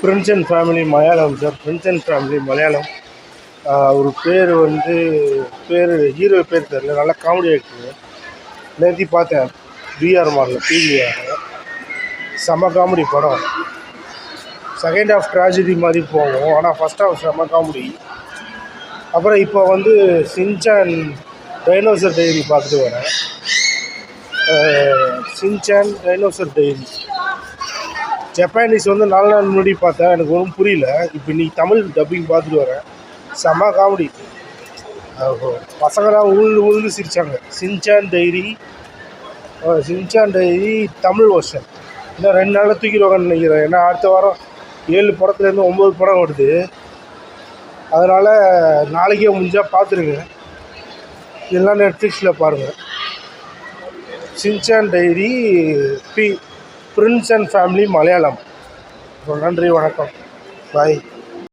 Friends and family Malayalam sir. Friends and family Malayalam. ஒரு பேர் hero பேர் தெரியல. நல்லா காமெடி ஆகிடுச்சு. நேற்று பார்த்தேன் பிஆர் மாலில் பிவிஆர். செம்ம காமெடி படம். செகண்ட் ஹாஃப் ட்ராஜடி மாதிரி போகும், ஆனால் ஃபஸ்ட் ஹாஃப் செம்ம காமெடி. அப்புறம் இப்போ சின்சான் டைனோசர் டைரி பார்த்துட்டு வரேன். சின்சான் டைனோசர் டைரி ஜப்பானீஸ் 4 நாள் முன்னாடி பார்த்தேன், எனக்கு ஒன்றும் புரியல. இப்போ இன்றைக்கி தமிழ் டப்பிங் பார்த்துட்டு வரேன். செம்ம காமெடி. பசங்களாம் உழுந்து சிரித்தாங்க. சின்சான் டைரி தமிழ் வருஷன் இன்னும் 2 நாளில் தூக்கிடுவாங்கன்னு நினைக்கிறேன். ஏன்னா அடுத்த வாரம் 7 படத்துலேருந்து 9 படம் வருது. அதனால் நாளைக்கே முடிஞ்சால் பார்த்துருங்க. இதெல்லாம் நெட்ஃப்ளிக்ஸில் பாருங்கள். சின்சான் diary friends and family Malayalam. நன்றி, வணக்கம், பாய்.